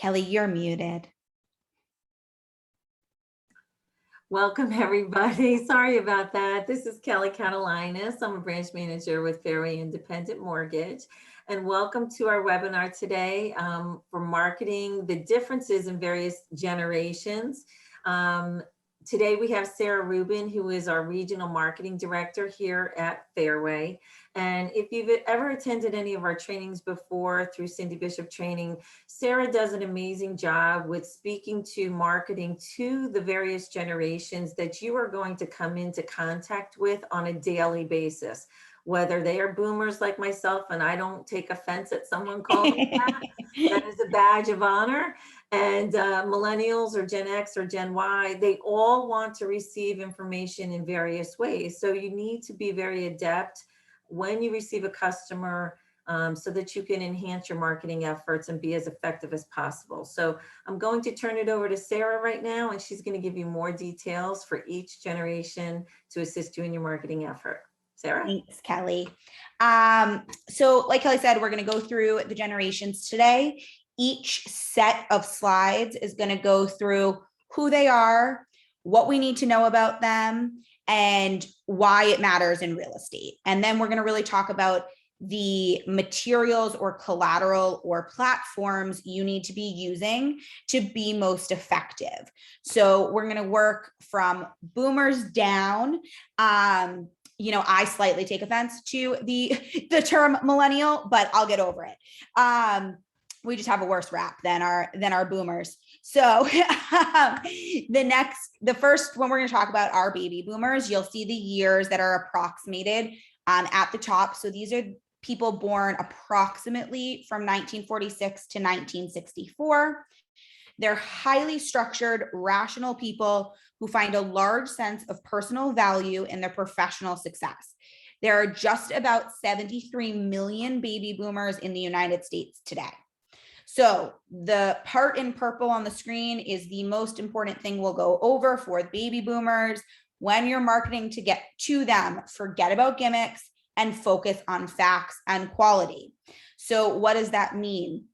Kelly, you're muted. Welcome, everybody. Sorry about that. This is Kelly Catalinas. I'm a branch manager with Fairway Independent Mortgage. And welcome to our webinar today for marketing the differences in various generations. Today we have Sarah Rubin, who is our Regional Marketing Director here at Fairway. And if you've ever attended any of our trainings before through Cindy Bishop Training, Sarah does an amazing job with speaking to marketing to the various generations that you are going to come into contact with on a daily basis. Whether they are boomers like myself, and I don't take offense at someone calling me that is a badge of honor, and millennials or Gen X or Gen Y, they all want to receive information in various ways. So you need to be very adept when you receive a customer so that you can enhance your marketing efforts and be as effective as possible. So I'm going to turn it over to Sarah right now, and she's going to give you more details for each generation to assist you in your marketing effort. Sarah? Thanks, Kelly. So like Kelly said, we're going to go through the generations today. Each set of slides is going to go through who they are, what we need to know about them, and why it matters in real estate. And then we're going to really talk about the materials or collateral or platforms you need to be using to be most effective. So we're going to work from boomers down. I slightly take offense to the term millennial, but I'll get over it. We just have a worse rap than our boomers. So the first one we're going to talk about are baby boomers. You'll see the years that are approximated at the top. So these are people born approximately from 1946 to 1964. They're highly structured, rational people who find a large sense of personal value in their professional success. There are just about 73 million baby boomers in the United States today. So the part in purple on the screen is the most important thing we'll go over for baby boomers. When you're marketing to get to them, forget about gimmicks and focus on facts and quality. So what does that mean?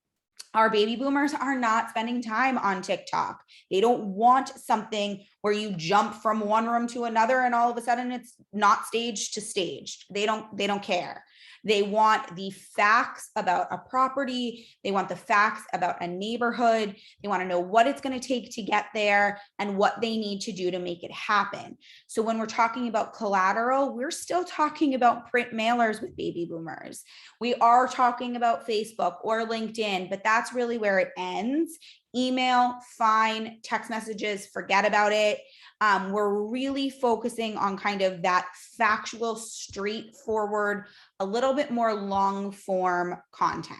Our baby boomers are not spending time on TikTok. They don't want something where you jump from one room to another and all of a sudden it's not staged to staged. They don't care. They want the facts about a property. They want the facts about a neighborhood. They want to know what it's going to take to get there and what they need to do to make it happen. So when we're talking about collateral, we're still talking about print mailers with baby boomers. We are talking about Facebook or LinkedIn, but that's really where it ends. Email, fine. Text messages, forget about it. We're really focusing on kind of that factual, straightforward, a little bit more long form content.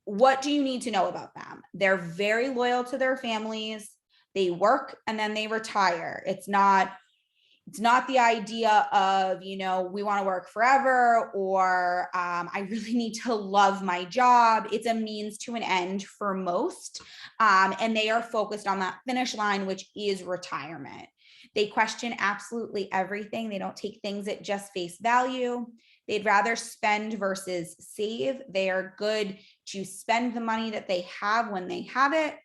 What do you need to know about them? They're very loyal to their families. They work and then they retire. It's not the idea of, we want to work forever or I really need to love my job. It's a means to an end for most. And they are focused on that finish line, which is retirement. They question absolutely everything. They don't take things at just face value. They'd rather spend versus save. They are good to spend the money that they have when they have it.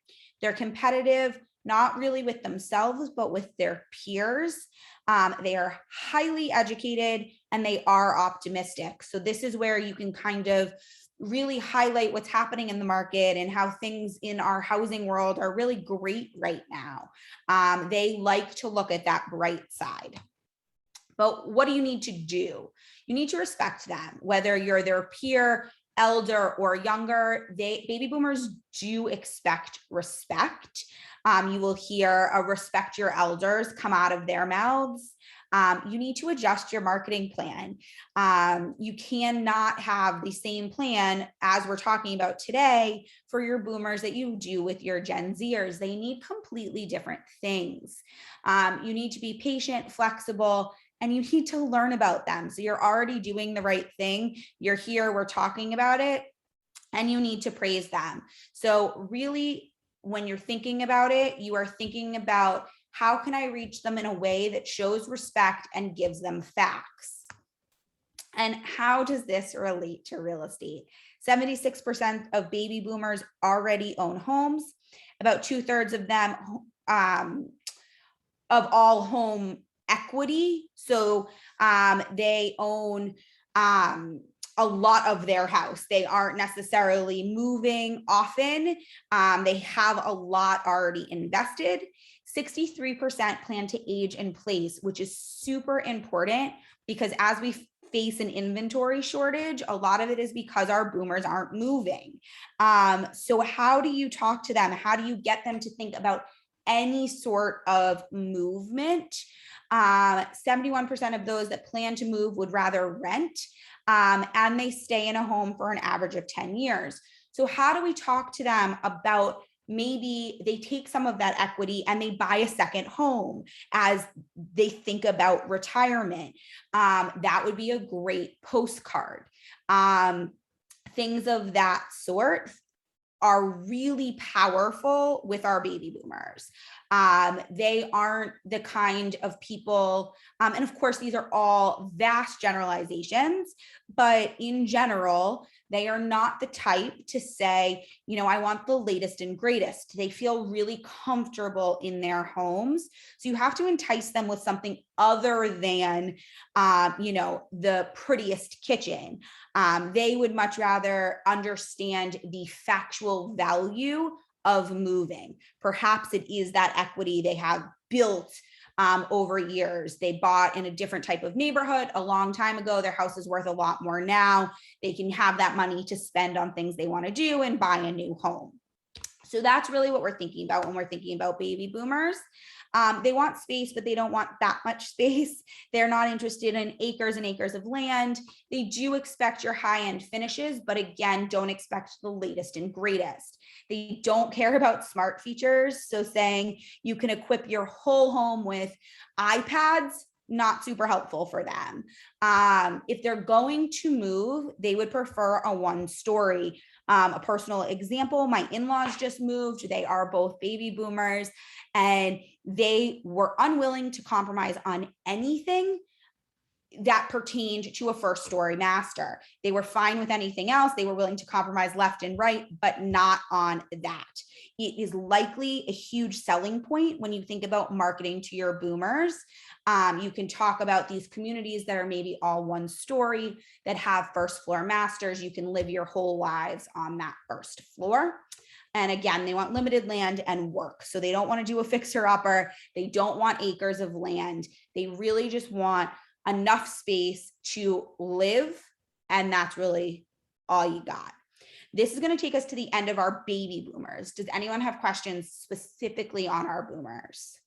They're competitive, not really with themselves, but with their peers. They are highly educated and they are optimistic. So this is where you can kind of really highlight what's happening in the market and how things in our housing world are really great right now. They like to look at that bright side. But what do you need to do? You need to respect them, whether you're their peer, elder, or younger. Baby boomers do expect respect. You will hear a respect your elders come out of their mouths. You need to adjust your marketing plan. You cannot have the same plan as we're talking about today for your boomers that you do with your Gen Zers. They need completely different things. You need to be patient, flexible, and you need to learn about them. So you're already doing the right thing. You're here, we're talking about it, and you need to praise them. So really, when you're thinking about it, you are thinking about how can I reach them in a way that shows respect and gives them facts? And how does this relate to real estate? 76% of baby boomers already own homes. About 2/3 of them of all home equity. So they own a lot of their house. They aren't necessarily moving often. They have a lot already invested. 63% plan to age in place, which is super important because as we face an inventory shortage, a lot of it is because our boomers aren't moving. So how do you talk to them? How do you get them to think about any sort of movement? 71% of those that plan to move would rather rent, and they stay in a home for an average of 10 years. So how do we talk to them about maybe they take some of that equity and they buy a second home as they think about retirement? That would be a great postcard. Things of that sort are really powerful with our baby boomers. They aren't the kind of people, and of course, these are all vast generalizations, but in general, they are not the type to say, you know, I want the latest and greatest. They feel really comfortable in their homes. So you have to entice them with something other than, you know, the prettiest kitchen. They would much rather understand the factual value of moving. Perhaps it is that equity they have built over years. They bought in a different type of neighborhood a long time ago. Their house is worth a lot more now. They can have that money to spend on things they want to do and buy a new home. So that's really what we're thinking about when we're thinking about baby boomers. They want space, but they don't want that much space. They're not interested in acres and acres of land. They do expect your high-end finishes, but again, don't expect the latest and greatest. They don't care about smart features. So saying you can equip your whole home with iPads, not super helpful for them. If they're going to move, they would prefer a one-story. A personal example, my in-laws just moved. They are both baby boomers and they were unwilling to compromise on anything that pertained to a first story master. They were fine with anything else. They were willing to compromise left and right, but not on that. It is likely a huge selling point when you think about marketing to your boomers. You can talk about these communities that are maybe all one story that have first floor masters. You can live your whole lives on that first floor. And again, they want limited land and work. So they don't want to do a fixer upper. They don't want acres of land. They really just want enough space to live. And that's really all you got. This is going to take us to the end of our baby boomers. Does anyone have questions specifically on our boomers?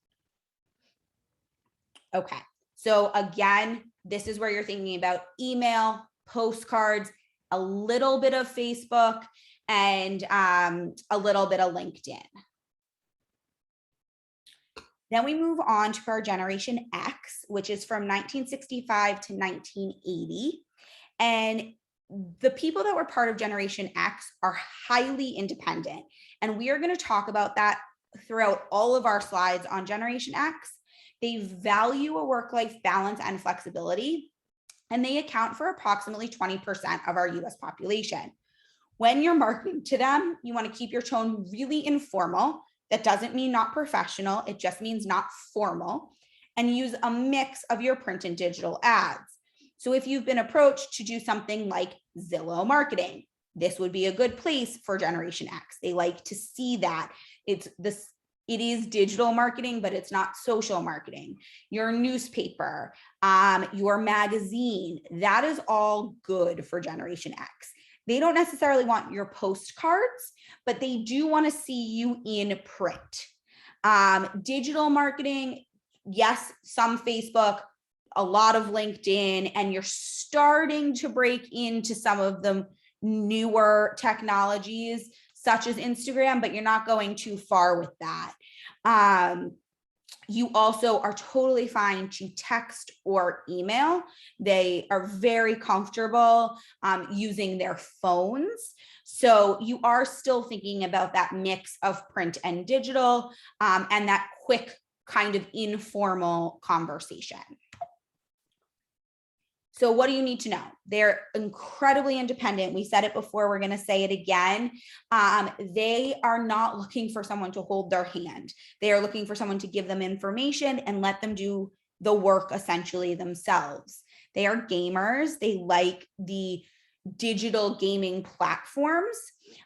Okay. So again, this is where you're thinking about email, postcards, a little bit of Facebook, and a little bit of LinkedIn. Then we move on to our Generation X, which is from 1965 to 1980. And the people that were part of Generation X are highly independent. And we are going to talk about that throughout all of our slides on Generation X. They value a work-life balance and flexibility, and they account for approximately 20% of our US population. When you're marketing to them, you want to keep your tone really informal. That doesn't mean not professional. It just means not formal, and use a mix of your print and digital ads. So if you've been approached to do something like Zillow marketing, this would be a good place for Generation X. They like to see that it is digital marketing, but it's not social marketing. Your newspaper, your magazine, that is all good for Generation X. They don't necessarily want your postcards, but they do want to see you in print. Digital marketing, yes, some Facebook, a lot of LinkedIn, and you're starting to break into some of the newer technologies such as Instagram, but you're not going too far with that. You also are totally fine to text or email. They are very comfortable using their phones. So you are still thinking about that mix of print and digital and that quick kind of informal conversation. So what do you need to know? They're incredibly independent. We said it before, we're going to say it again. They are not looking for someone to hold their hand. They are looking for someone to give them information and let them do the work essentially themselves. They are gamers. They like the digital gaming platforms.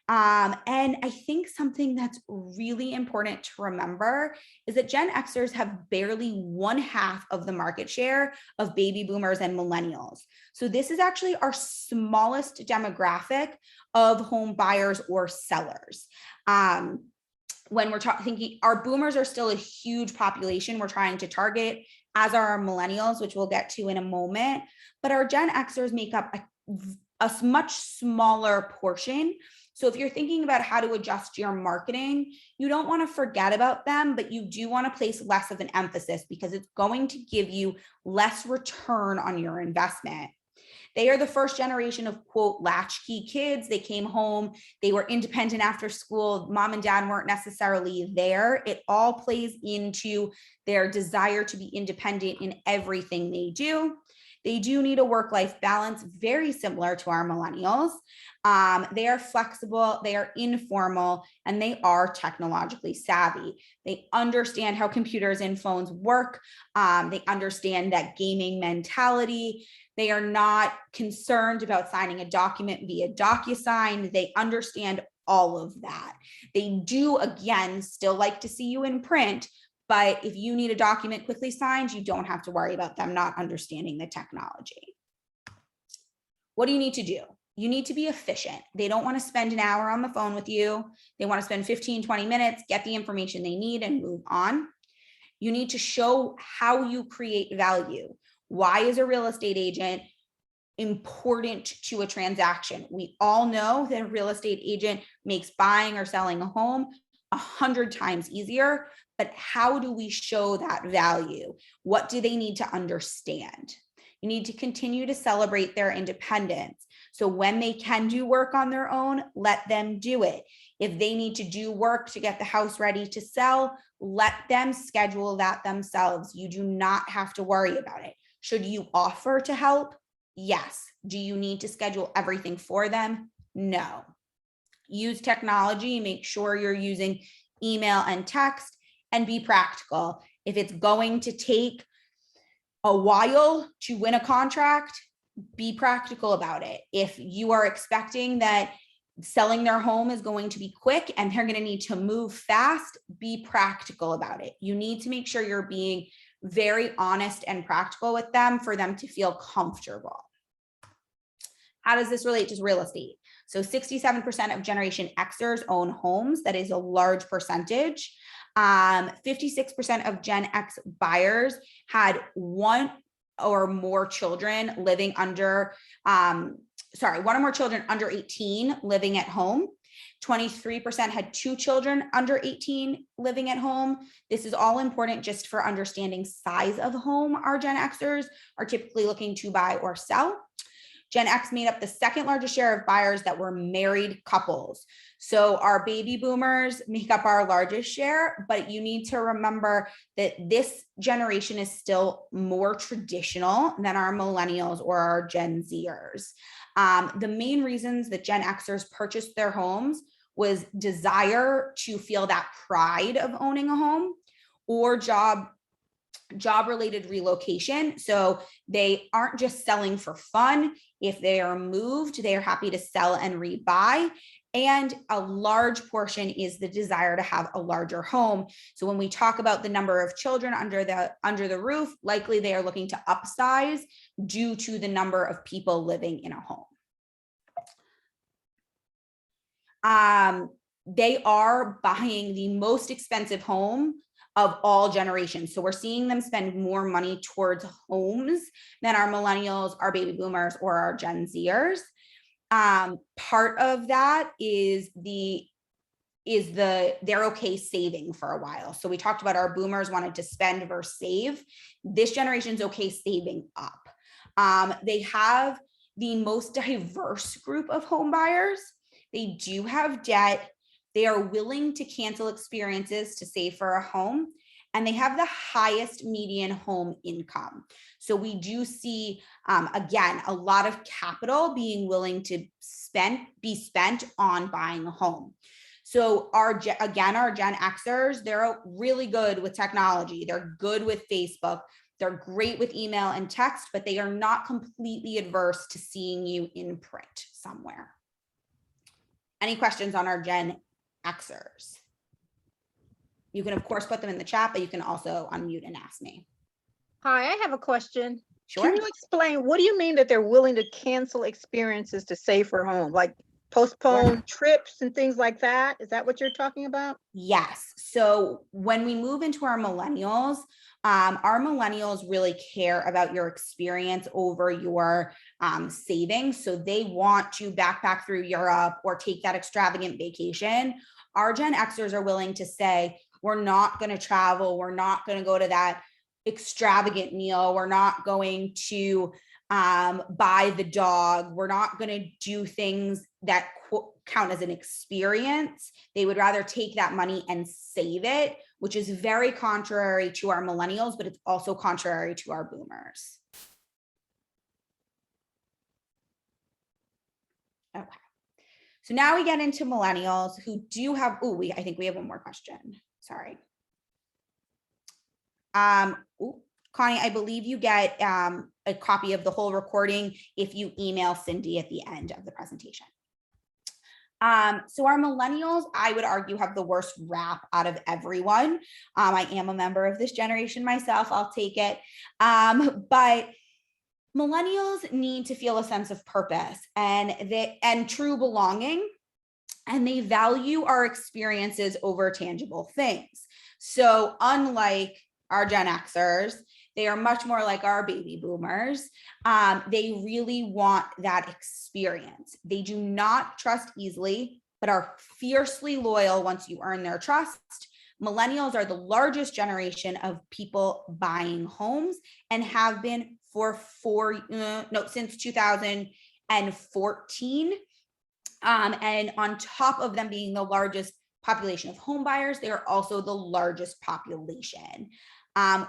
And I think something that's really important to remember is that Gen Xers have barely 1/2 of the market share of baby boomers and millennials. So this is actually our smallest demographic of home buyers or sellers. When we're thinking, our boomers are still a huge population we're trying to target, as are our millennials, which we'll get to in a moment. But our Gen Xers make up a much smaller portion. So if you're thinking about how to adjust your marketing, you don't want to forget about them, but you do want to place less of an emphasis because it's going to give you less return on your investment. They are the first generation of, quote, latchkey kids. They came home, they were independent after school. Mom and dad weren't necessarily there. It all plays into their desire to be independent in everything they do. They do need a work-life balance, very similar to our millennials. They are flexible, they are informal, and they are technologically savvy. They understand how computers and phones work. They understand that gaming mentality. They are not concerned about signing a document via DocuSign. They understand all of that. They do, again, still like to see you in print, but if you need a document quickly signed, you don't have to worry about them not understanding the technology. What do you need to do? You need to be efficient. They don't want to spend an hour on the phone with you. They want to spend 15, 20 minutes, get the information they need and move on. You need to show how you create value. Why is a real estate agent important to a transaction? We all know that a real estate agent makes buying or selling a home 100 times easier, but how do we show that value? What do they need to understand? You need to continue to celebrate their independence. So when they can do work on their own, let them do it. If they need to do work to get the house ready to sell, let them schedule that themselves. You do not have to worry about it. Should you offer to help? Yes. Do you need to schedule everything for them? No. Use technology, make sure you're using email and text, and be practical. If it's going to take a while to win a contract, be practical about it. If you are expecting that selling their home is going to be quick and they're going to need to move fast, be practical about it. You need to make sure you're being very honest and practical with them for them to feel comfortable. How does this relate to real estate? So 67% of Generation Xers own homes. That is a large percentage. 56% of Gen X buyers had one or more children living under, one or more children under 18 living at home. 23% had 2 children under 18 living at home. This is all important just for understanding size of home our Gen Xers are typically looking to buy or sell. Gen X made up the second largest share of buyers that were married couples. So our baby boomers make up our largest share, but you need to remember that this generation is still more traditional than our millennials or our Gen Zers. The main reasons that Gen Xers purchased their homes was desire to feel that pride of owning a home or job-related relocation. So they aren't just selling for fun. If they are moved, they are happy to sell and rebuy. And a large portion is the desire to have a larger home. So when we talk about the number of children under the roof, likely they are looking to upsize due to the number of people living in a home. They are buying the most expensive home of all generations. So we're seeing them spend more money towards homes than our millennials, our baby boomers, or our Gen Zers. Part of that is they're okay saving for a while. So we talked about our boomers wanted to spend versus save. This generation's okay saving up. They have the most diverse group of home buyers. They do have debt. They are willing to cancel experiences to save for a home, and they have the highest median home income. So we do see, again, a lot of capital being willing to be spent on buying a home. So our Gen Xers, they're really good with technology. They're good with Facebook. They're great with email and text, but they are not completely adverse to seeing you in print somewhere. Any questions on our Gen Xers? You can, of course, put them in the chat, but you can also unmute and ask me. Hi, I have a question. Sure. Can you explain, what do you mean that they're willing to cancel experiences to save for home? Like postpone trips and things like that? Is that what you're talking about? Yes. So when we move into our millennials really care about your experience over your savings. So they want to backpack through Europe or take that extravagant vacation. Our Gen Xers are willing to say, we're not going to travel. We're not going to go to that extravagant meal. We're not going to buy the dog. We're not going to do things that count as an experience. They would rather take that money and save it, which is very contrary to our millennials, but it's also contrary to our boomers. Okay. So now we get into millennials who do have, I think we have one more question. Sorry. Connie, I believe you get a copy of the whole recording if you email Cindy at the end of the presentation. So our millennials, I would argue, have the worst rap out of everyone. I am a member of this generation myself. I'll take it. But millennials need to feel a sense of purpose and true belonging, and they value our experiences over tangible things. So unlike our Gen Xers, they are much more like our baby boomers. They really want that experience. They do not trust easily, but are fiercely loyal once you earn their trust. Millennials are the largest generation of people buying homes and have been since 2014. And on top of them being the largest population of home buyers, they are also the largest population.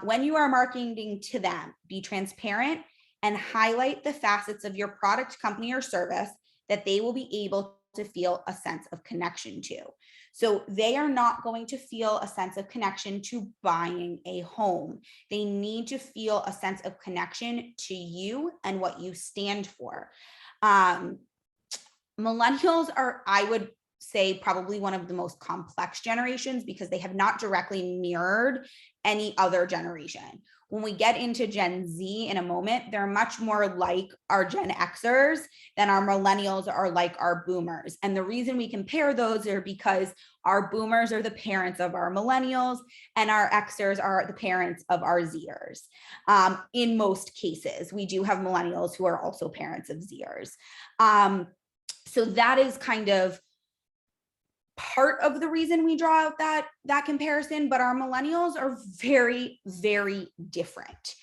When you are marketing to them, be transparent and highlight the facets of your product, company, or service that they will be able to feel a sense of connection to. So they are not going to feel a sense of connection to buying a home. They need to feel a sense of connection to you and what you stand for. Millennials are, I would say, probably one of the most complex generations because they have not directly mirrored any other generation. When we get into Gen Z in a moment, they're much more like our Gen Xers than our millennials are like our boomers. And the reason we compare those are because our boomers are the parents of our millennials and our Xers are the parents of our Zers. In most cases, we do have millennials who are also parents of Zers. So that is kind of part of the reason we draw out that comparison, but our millennials are very, very different.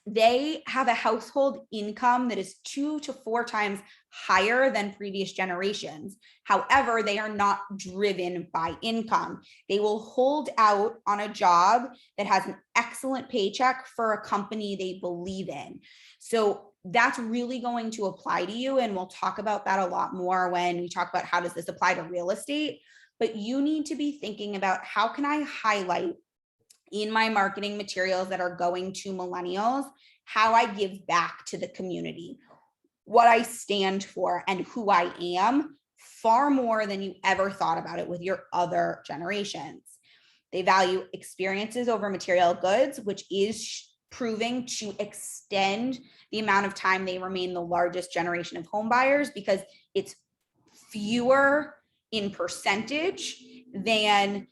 They have a household income that is 2 to 4 times higher than previous generations. However, they are not driven by income. They will hold out on a job that has an excellent paycheck for a company they believe in. So that's really going to apply to you. And we'll talk about that a lot more when we talk about how does this apply to real estate. But you need to be thinking about how can I highlight in my marketing materials that are going to millennials, how I give back to the community, what I stand for, and who I am, far more than you ever thought about it with your other generations. They value experiences over material goods, which is proving to extend the amount of time they remain the largest generation of home buyers because it's fewer in percentage than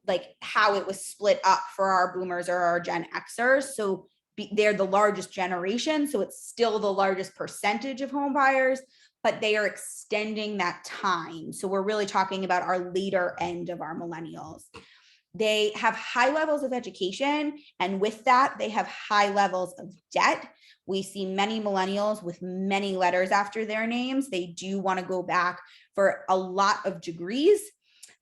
like how it was split up for our boomers or our Gen Xers. So they're the largest generation, so it's still the largest percentage of home buyers, but they are extending that time. So we're really talking about our later end of our millennials. They have high levels of education, and with that, they have high levels of debt. We see many millennials with many letters after their names. They do want to go back for a lot of degrees.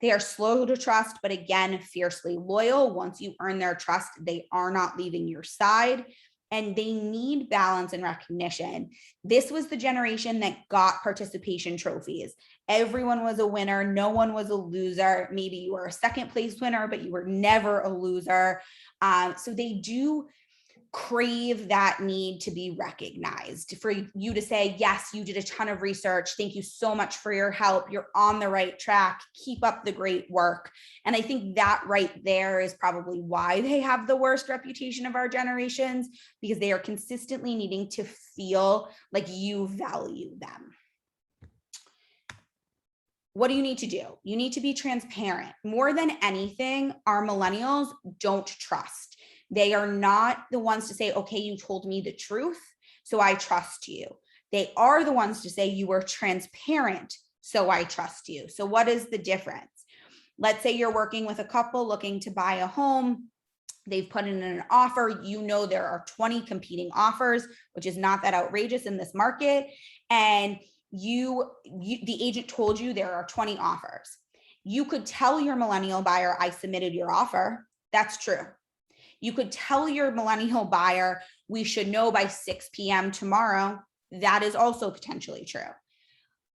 They are slow to trust, but again, fiercely loyal. Once you earn their trust, they are not leaving your side, and they need balance and recognition. This was the generation that got participation trophies. Everyone was a winner. No one was a loser. Maybe you were a second place winner, but you were never a loser. So they do crave that need to be recognized, for you to say, yes, you did a ton of research. Thank you so much for your help. You're on the right track. Keep up the great work. And I think that right there is probably why they have the worst reputation of our generations, because they are consistently needing to feel like you value them. What do you need to do? You need to be transparent. More than anything, our millennials don't trust. They are not the ones to say, okay, you told me the truth, so I trust you. They are the ones to say you were transparent, so I trust you. So what is the difference? Let's say you're working with a couple looking to buy a home. They've put in an offer. You know there are 20 competing offers, which is not that outrageous in this market. And the agent told you there are 20 offers. You could tell your millennial buyer, I submitted your offer. That's true. You could tell your millennial buyer, we should know by 6 p.m. tomorrow. That is also potentially true.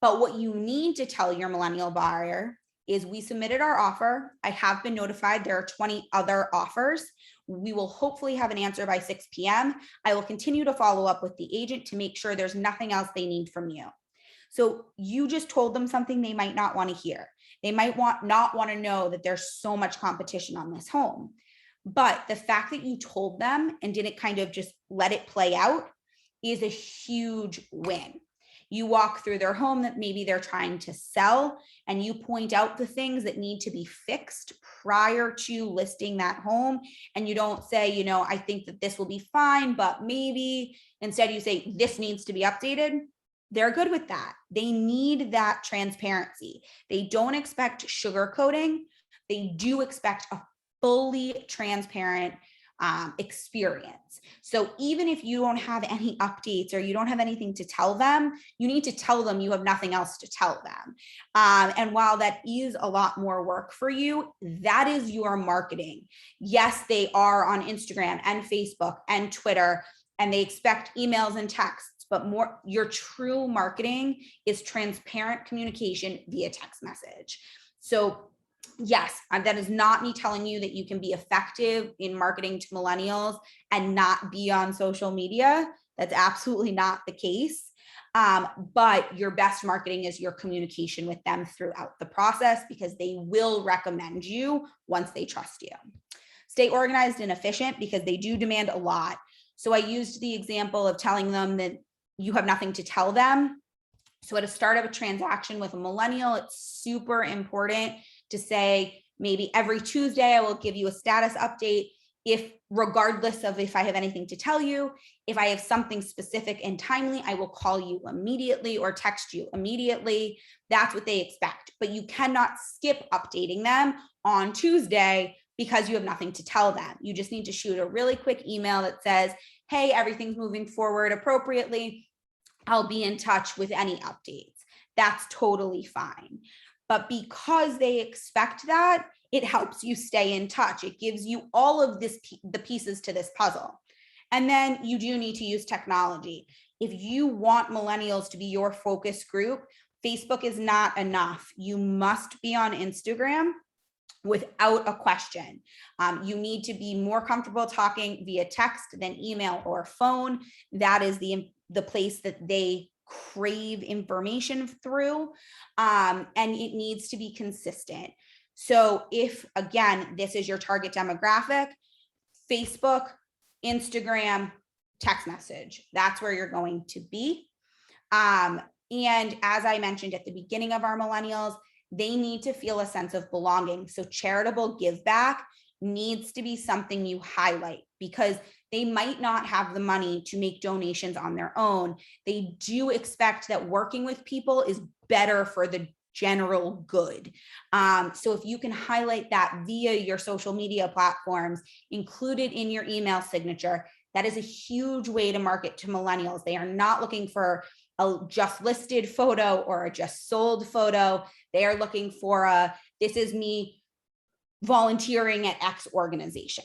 But what you need to tell your millennial buyer is, we submitted our offer. I have been notified there are 20 other offers. We will hopefully have an answer by 6 p.m. I will continue to follow up with the agent to make sure there's nothing else they need from you. So you just told them something they might not want to hear. They might not want to know that there's so much competition on this home. But the fact that you told them and didn't kind of just let it play out is a huge win. You walk through their home that maybe they're trying to sell, and you point out the things that need to be fixed prior to listing that home. And you don't say, I think that this will be fine, but maybe. Instead, you say, this needs to be updated. They're good with that. They need that transparency. They don't expect sugarcoating. They do expect a fully transparent experience. So even if you don't have any updates or you don't have anything to tell them, you need to tell them you have nothing else to tell them. And while that is a lot more work for you, that is your marketing. Yes, they are on Instagram and Facebook and Twitter, and they expect emails and texts, but more, your true marketing is transparent communication via text message. So yes, that is not me telling you that you can be effective in marketing to millennials and not be on social media. That's absolutely not the case. But your best marketing is your communication with them throughout the process, because they will recommend you once they trust you. Stay organized and efficient, because they do demand a lot. So I used the example of telling them that you have nothing to tell them. So at the start of a transaction with a millennial, it's super important to say, maybe every Tuesday, I will give you a status update. Regardless of if I have anything to tell you, if I have something specific and timely, I will call you immediately or text you immediately. That's what they expect. But you cannot skip updating them on Tuesday because you have nothing to tell them. You just need to shoot a really quick email that says, hey, everything's moving forward appropriately. I'll be in touch with any updates. That's totally fine. But because they expect that, it helps you stay in touch. It gives you all of the pieces to this puzzle. And then you do need to use technology. If you want millennials to be your focus group, Facebook is not enough. You must be on Instagram without a question. You need to be more comfortable talking via text than email or phone. That is the place that they crave information through, and it needs to be consistent. So if, again, this is your target demographic, Facebook, Instagram, text message, that's where you're going to be. And as I mentioned at the beginning of our millennials, they need to feel a sense of belonging. So charitable give back needs to be something you highlight, because they might not have the money to make donations on their own. They do expect that working with people is better for the general good. So if you can highlight that via your social media platforms, include it in your email signature, that is a huge way to market to millennials. They are not looking for a just listed photo or a just sold photo. They are looking for a This is me volunteering at X organization.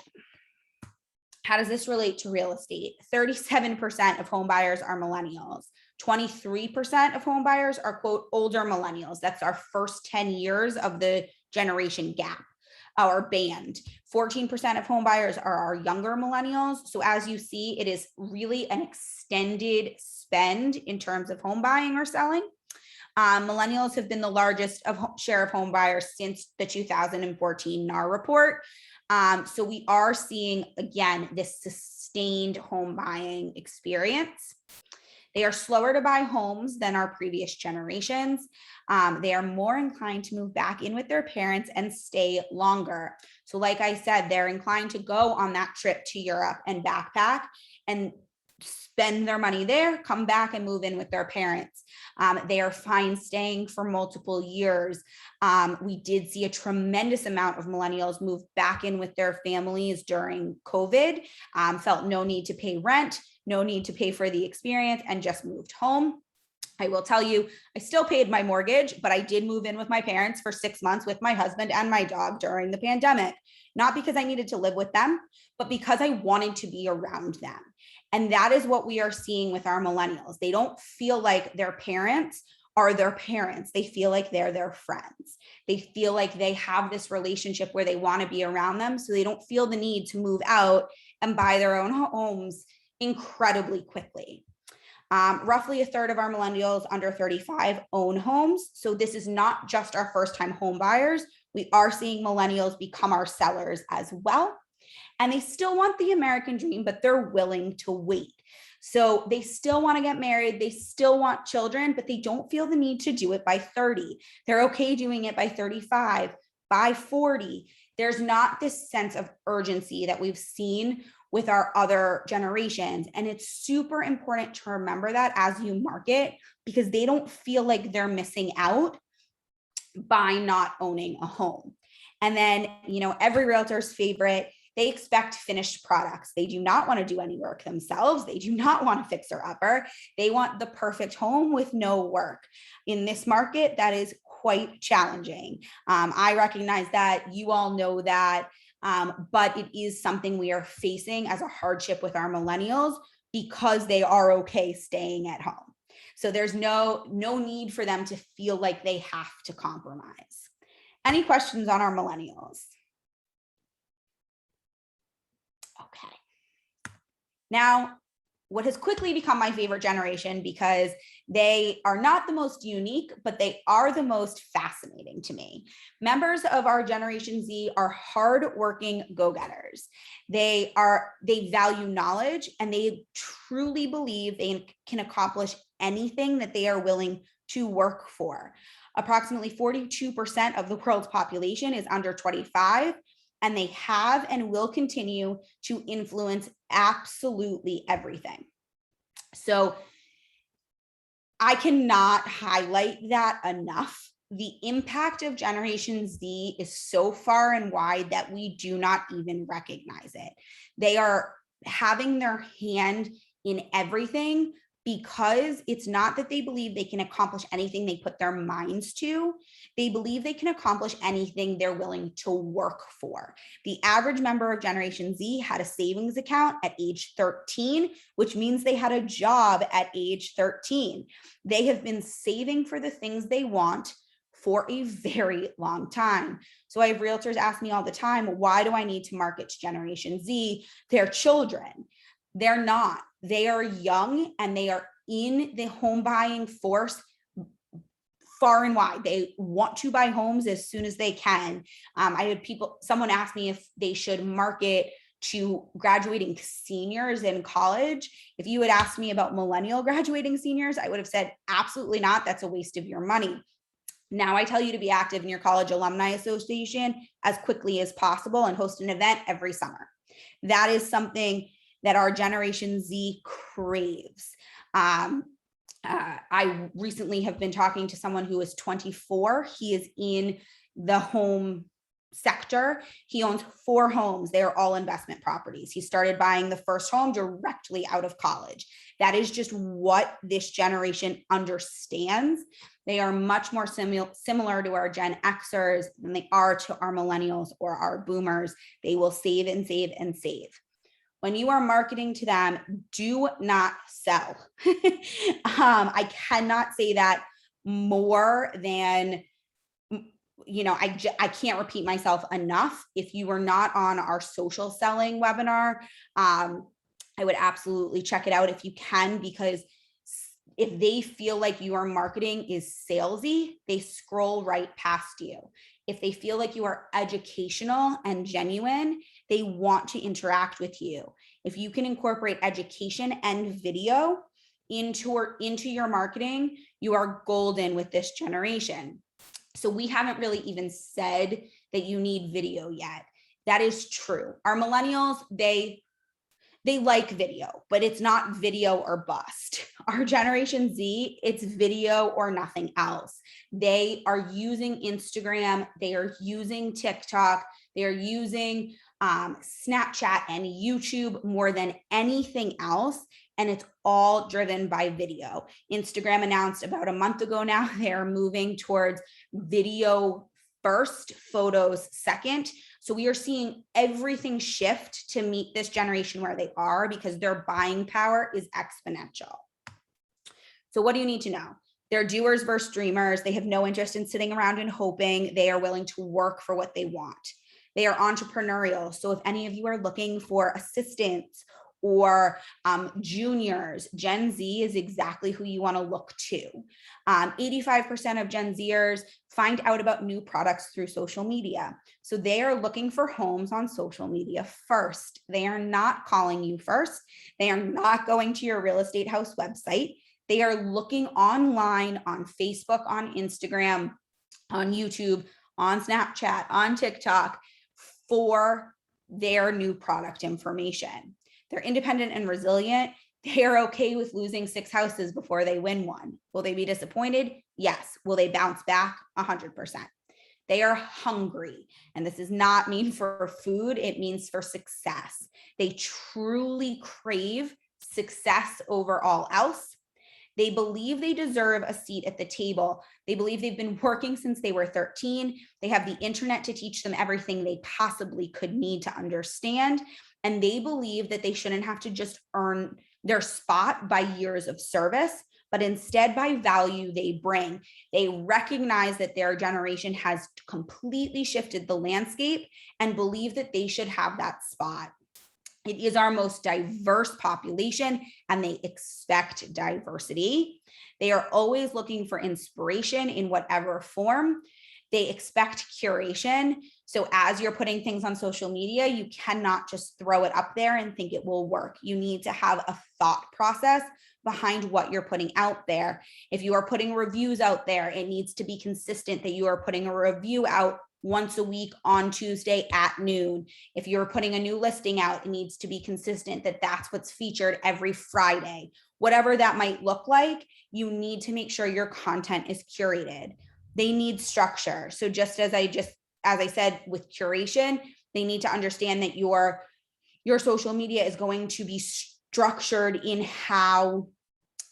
How does this relate to real estate? 37% of home buyers are millennials. 23% of home buyers are, quote, older millennials. That's our first 10 years of the generation gap or band. 14% of home buyers are our younger millennials. So as you see, it is really an extended spend in terms of home buying or selling. Millennials have been the largest share of home buyers since the 2014 NAR report. So we are seeing, again, this sustained home buying experience. They are slower to buy homes than our previous generations. They are more inclined to move back in with their parents and stay longer. So like I said, they're inclined to go on that trip to Europe and backpack and spend their money there, come back and move in with their parents. They are fine staying for multiple years. We did see a tremendous amount of millennials move back in with their families during COVID, felt no need to pay rent, no need to pay for the experience, and just moved home. I will tell you, I still paid my mortgage, but I did move in with my parents for 6 months with my husband and my dog during the pandemic, not because I needed to live with them, but because I wanted to be around them. And that is what we are seeing with our millennials. They don't feel like their parents are their parents. They feel like they're their friends. They feel like they have this relationship where they want to be around them. So they don't feel the need to move out and buy their own homes incredibly quickly. Roughly a third of our millennials under 35 own homes. So this is not just our first-time home buyers. We are seeing millennials become our sellers as well. And they still want the American dream, but they're willing to wait. So they still want to get married. They still want children, but they don't feel the need to do it by 30. They're okay doing it by 35, by 40. There's not this sense of urgency that we've seen with our other generations. And it's super important to remember that as you market, because they don't feel like they're missing out by not owning a home. And then, every realtor's favorite, they expect finished products. They do not want to do any work themselves. They do not want a fixer-upper. They want the perfect home with no work. In this market, that is quite challenging. I recognize that, you all know that, but it is something we are facing as a hardship with our millennials because they are okay staying at home. So there's no need for them to feel like they have to compromise. Any questions on our millennials? Okay. Now, what has quickly become my favorite generation, because they are not the most unique, but they are the most fascinating to me. Members of our Generation Z are hardworking go-getters. They value knowledge, and they truly believe they can accomplish anything that they are willing to work for. Approximately 42% of the world's population is under 25. And they have and will continue to influence absolutely everything. So I cannot highlight that enough. The impact of Generation Z is so far and wide that we do not even recognize it. They are having their hand in everything, because it's not that they believe they can accomplish anything they put their minds to. They believe they can accomplish anything they're willing to work for. The average member of Generation Z had a savings account at age 13, which means they had a job at age 13. They have been saving for the things they want for a very long time. So I have realtors ask me all the time, why do I need to market to Generation Z? They're children. They're not. They are young, and they are in the home buying force far and wide. They want to buy homes as soon as they can. I had someone ask me if they should market to graduating seniors in college. If you had asked me about millennial graduating seniors, I would have said, absolutely not. That's a waste of your money. Now I tell you to be active in your college alumni association as quickly as possible and host an event every summer. That is something that our Generation Z craves. I recently have been talking to someone who is 24. He is in the home sector. He owns 4 homes. They are all investment properties. He started buying the first home directly out of college. That is just what this generation understands. They are much more similar to our Gen Xers than they are to our millennials or our boomers. They will save and save and save. When you are marketing to them, do not sell. I cannot say that more than, I can't repeat myself enough. If you were not on our social selling webinar, I would absolutely check it out if you can, because if they feel like your marketing is salesy, they scroll right past you. If they feel like you are educational and genuine, they want to interact with you. If you can incorporate education and video into your marketing, you are golden with this generation. So we haven't really even said that you need video yet. That is true. Our millennials, they like video, but it's not video or bust. Our Generation Z, it's video or nothing else. They are using Instagram. They are using TikTok. They are using Snapchat and YouTube more than anything else. And it's all driven by video. Instagram announced about a month ago now, they're moving towards video first, photos second. So we are seeing everything shift to meet this generation where they are, because their buying power is exponential. So what do you need to know? They're doers versus dreamers. They have no interest in sitting around and hoping. They are willing to work for what they want. They are entrepreneurial. So if any of you are looking for assistants or juniors, Gen Z is exactly who you want to look to. 85% of Gen Zers find out about new products through social media. So they are looking for homes on social media first. They are not calling you first. They are not going to your real estate house website. They are looking online on Facebook, on Instagram, on YouTube, on Snapchat, on TikTok for their new product information. They're independent and resilient. They are okay with losing 6 houses before they win one. Will they be disappointed? Yes. Will they bounce back? 100%. They are hungry. And this does not mean for food. It means for success. They truly crave success over all else. They believe they deserve a seat at the table. They believe they've been working since they were 13. They have the internet to teach them everything they possibly could need to understand. And they believe that they shouldn't have to just earn their spot by years of service, but instead by value they bring. They recognize that their generation has completely shifted the landscape and believe that they should have that spot. It is our most diverse population, and they expect diversity. They are always looking for inspiration in whatever form. They expect curation. So as you're putting things on social media, you cannot just throw it up there and think it will work. You need to have a thought process behind what you're putting out there. If you are putting reviews out there, it needs to be consistent that you are putting a review out once a week on Tuesday at noon. If you're putting a new listing out, it needs to be consistent that that's what's featured every Friday. Whatever that might look like, you need to make sure your content is curated. They need structure. So just as I said with curation, they need to understand that your social media is going to be structured in how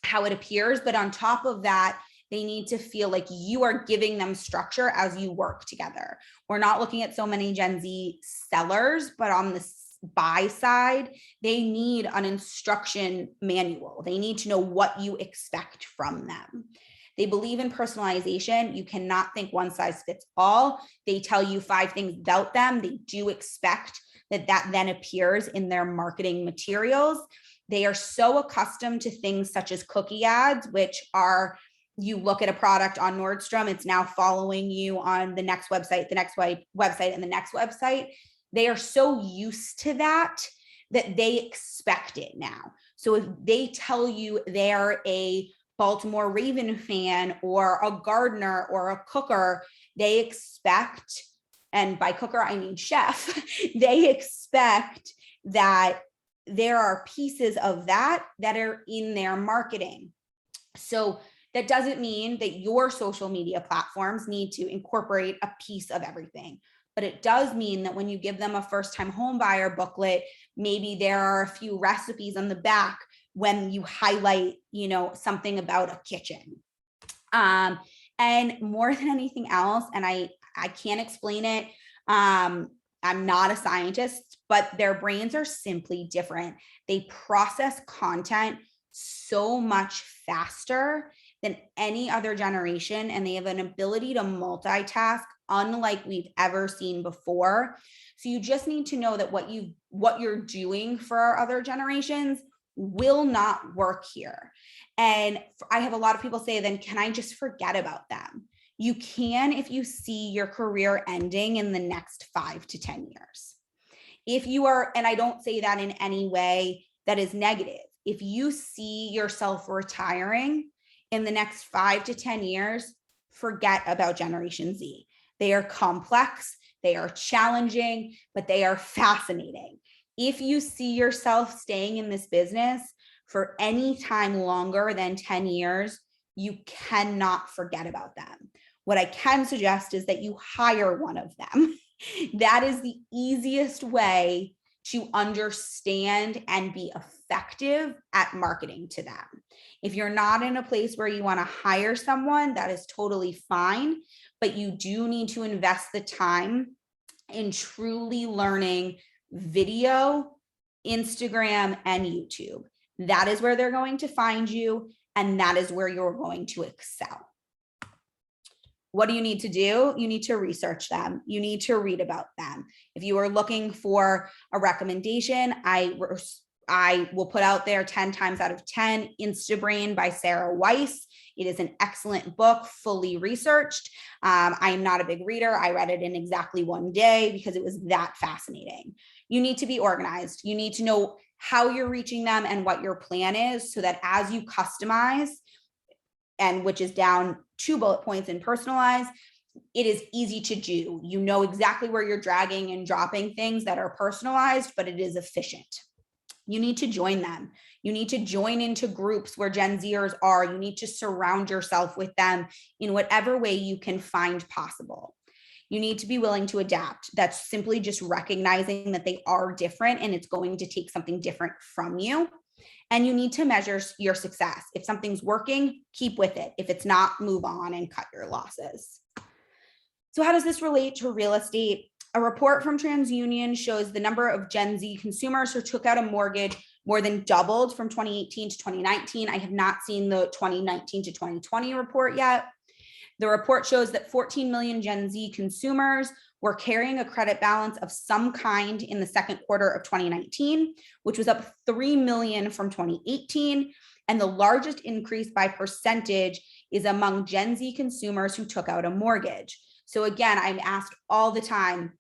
it appears. But on top of that, they need to feel like you are giving them structure as you work together. We're not looking at so many Gen Z sellers, but on the buy side, they need an instruction manual. They need to know what you expect from them. They believe in personalization. You cannot think one size fits all. They tell you 5 things about them. They do expect that then appears in their marketing materials. They are so accustomed to things such as cookie ads, which are, you look at a product on Nordstrom, it's now following you on the next website, the next website, and the next website. They are so used to that they expect it now. So if they tell you they're a Baltimore Raven fan or a gardener or a cooker, they expect, and by cooker, I mean chef, they expect that there are pieces of that are in their marketing. So that doesn't mean that your social media platforms need to incorporate a piece of everything, but it does mean that when you give them a first-time home buyer booklet, maybe there are a few recipes on the back when you highlight, something about a kitchen. And more than anything else, and I can't explain it. I'm not a scientist, but their brains are simply different. They process content so much faster than any other generation, and they have an ability to multitask unlike we've ever seen before. So you just need to know that what you're doing for our other generations will not work here. And I have a lot of people say, then can I just forget about them? You can if you see your career ending in the next 5 to 10 years. If you are, and I don't say that in any way that is negative, if you see yourself retiring in the next 5 to 10 years, forget about Generation Z. They are complex, they are challenging, but they are fascinating. If you see yourself staying in this business for any time longer than 10 years, you cannot forget about them. What I can suggest is that you hire one of them. That is the easiest way to understand and be effective at marketing to them. If you're not in a place where you want to hire someone, that is totally fine, but you do need to invest the time in truly learning video, Instagram, and YouTube. That is where they're going to find you, and that is where you're going to excel. What do you need to do? You need to research them. You need to read about them. If you are looking for a recommendation, I will put out there 10 times out of 10, Instabrain by Sarah Weiss. It is an excellent book, fully researched. I am not a big reader. I read it in exactly one day because it was that fascinating. You need to be organized. You need to know how you're reaching them and what your plan is, so that as you customize, and which is down 2 bullet points and personalize, it is easy to do. You know exactly where you're dragging and dropping things that are personalized, but it is efficient. You need to join them. You need to join into groups where Gen Zers are. You need to surround yourself with them in whatever way you can find possible. You need to be willing to adapt. That's simply just recognizing that they are different and it's going to take something different from you. And you need to measure your success. If something's working, keep with it. If it's not, move on and cut your losses. So how does this relate to real estate? A report from TransUnion shows the number of Gen Z consumers who took out a mortgage more than doubled from 2018 to 2019. I have not seen the 2019 to 2020 report yet. The report shows that 14 million Gen Z consumers were carrying a credit balance of some kind in the second quarter of 2019, which was up 3 million from 2018. And the largest increase by percentage is among Gen Z consumers who took out a mortgage. So again, I'm asked all the time,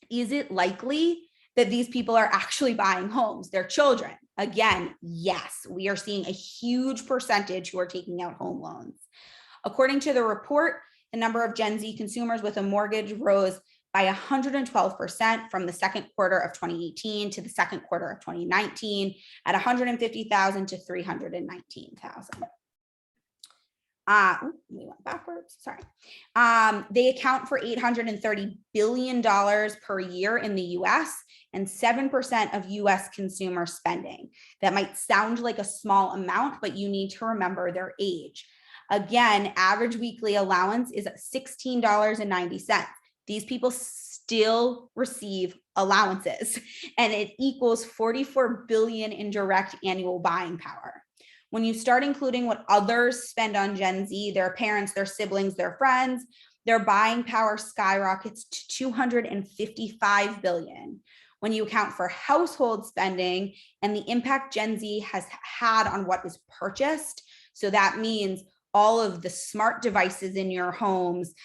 is it likely that these people are actually buying homes, their children? Again, yes, we are seeing a huge percentage who are taking out home loans. According to the report, the number of Gen Z consumers with a mortgage rose by 112% from the second quarter of 2018 to the second quarter of 2019 at 150,000 to 319,000. We went backwards, sorry. They account for $830 billion per year in the US and 7% of US consumer spending. That might sound like a small amount, but you need to remember their age. Again, average weekly allowance is $16.90. These people still receive allowances, and it equals 44 billion in direct annual buying power. When you start including what others spend on Gen Z, their parents, their siblings, their friends, their buying power skyrockets to 255 billion. When you account for household spending and the impact Gen Z has had on what is purchased, so that means all of the smart devices in your homes,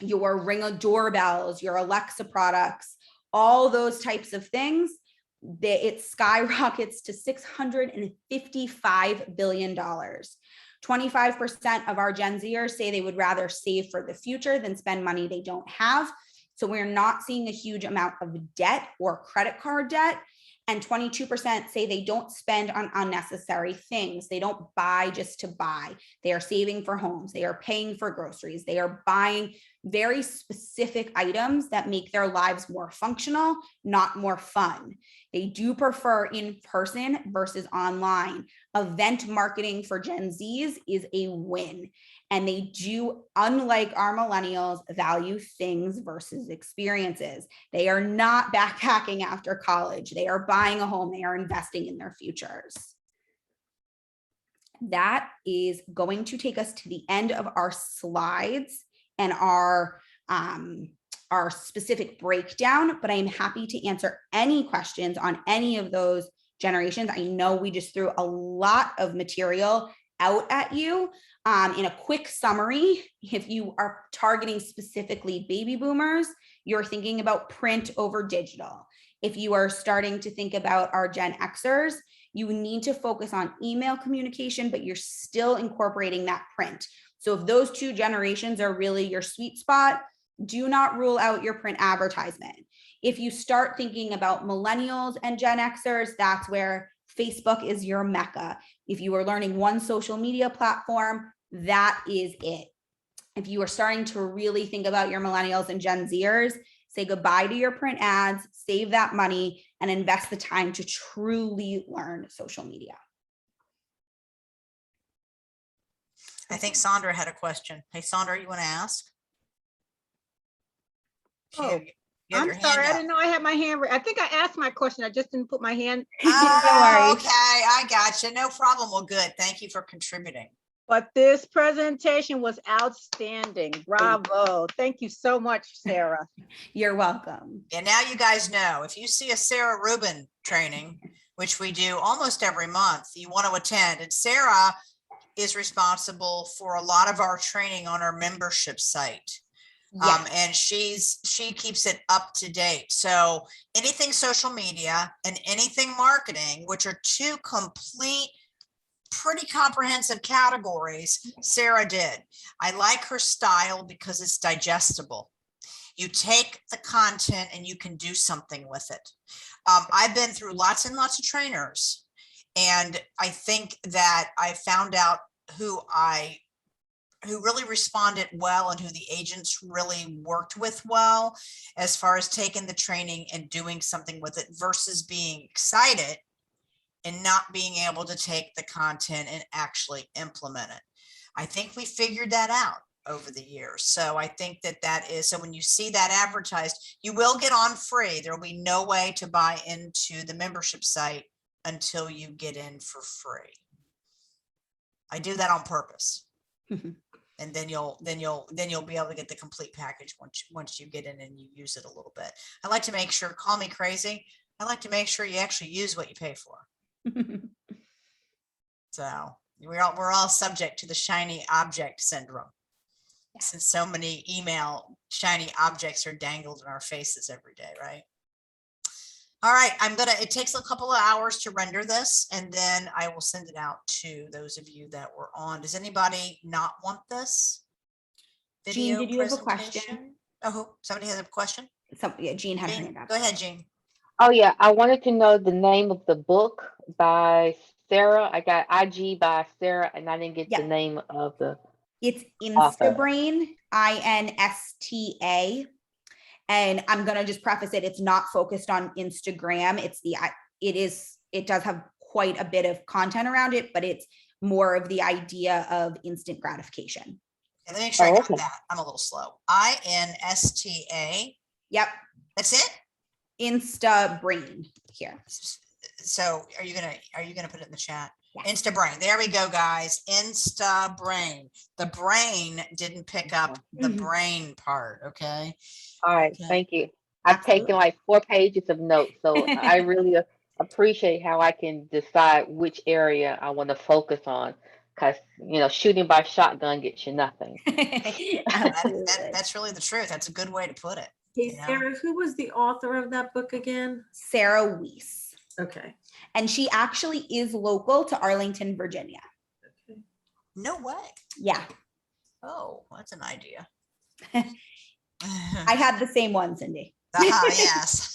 your Ring doorbells, your Alexa products, all those types of things, it skyrockets to $655 billion. 25% of our Gen Zers say they would rather save for the future than spend money they don't have. So we're not seeing a huge amount of debt or credit card debt. And 22% say they don't spend on unnecessary things. They don't buy just to buy. They are saving for homes. They are paying for groceries. They are buying very specific items that make their lives more functional, not more fun. They do prefer in person versus online. Event marketing for Gen Zs is a win. And they do, unlike our millennials, value things versus experiences. They are not backpacking after college. They are buying a home. They are investing in their futures. That is going to take us to the end of our slides and our specific breakdown, but I am happy to answer any questions on any of those generations. I know we just threw a lot of material out at you. In a quick summary, if you are targeting specifically baby boomers, you're thinking about print over digital. If you are starting to think about our Gen Xers, you need to focus on email communication, but you're still incorporating that print. So if those two generations are really your sweet spot, do not rule out your print advertisement. If you start thinking about millennials and Gen Xers, that's where Facebook is your mecca. If you are learning one social media platform, that is it. If you are starting to really think about your millennials and Gen Zers, say goodbye to your print ads, save that money, and invest the time to truly learn social media. I think Sandra had a question. Hey, Sandra, you want to ask? Oh, You have I'm your hand sorry, I up. didn't know I had my hand. I think I asked my question. I just didn't put my hand. Oh, okay, I got you. No problem. Well, good. Thank you for contributing. But this presentation was outstanding. Bravo. Thank you so much, Sarah. You're welcome. And now you guys know, if you see a Sarah Rubin training, which we do almost every month, you want to attend. And Sarah is responsible for a lot of our training on our membership site. Yes. And she keeps it up to date. So anything social media and anything marketing, which are two complete, pretty comprehensive categories, Sarah did. I like her style because it's digestible. You take the content and you can do something with it. I've been through lots and lots of trainers, and I think that I found out who really responded well and who the agents really worked with well as far as taking the training and doing something with it versus being excited and not being able to take the content and actually implement it. I think we figured that out over the years. So I think that is, so when you see that advertised, you will get on free. There will be no way to buy into the membership site until you get in for free. I do that on purpose. And then you'll be able to get the complete package once you get in and you use it a little bit. I like to make sure, call me crazy, I like to make sure you actually use what you pay for. So we're all subject to the shiny object syndrome, since so many email shiny objects are dangled in our faces every day, right? All right, it takes a couple of hours to render this, and then I will send it out to those of you that were on. Does anybody not want this video? Jean, did you have a question? Oh, somebody has a question? Yeah, Jean had her hand up. Go ahead, Jean. Oh yeah, I wanted to know the name of the book by Sarah. I got IG by Sarah, and I didn't get the name of the It's author. Instabrain, INSTA. And I'm going to just preface it. It's not focused on Instagram. It does have quite a bit of content around it, but it's more of the idea of instant gratification. Let me make sure I got that. I'm a little slow. INSTA. Yep. That's it? Instabrain here. So are you gonna put it in the chat? Yes. Instabrain. There we go, guys. Instabrain. The brain didn't pick up the brain part. Okay. All right. Okay. Thank you. I've taken like 4 pages of notes, so I really appreciate how I can decide which area I want to focus on. Because, shooting by shotgun gets you nothing. That's really the truth. That's a good way to put it. Hey, Sarah, who was the author of that book again? Sarah Weiss. Okay. And she actually is local to Arlington, Virginia. Okay. No way. Yeah. Oh, that's an idea. I had the same one, Cindy. Yes.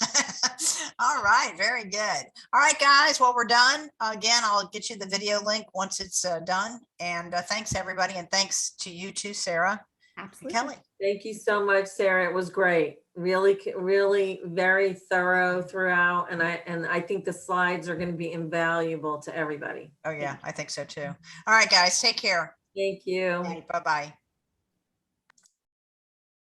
All right. Very good. All right, guys. Well, we're done. Again, I'll get you the video link once it's done. And thanks, everybody. And thanks to you too, Sarah. Absolutely. Kelly. Thank you so much, Sarah. It was great. Really, really very thorough throughout. And I think the slides are going to be invaluable to everybody. Oh yeah, I think so too. All right, guys, take care. Thank you. Bye-bye.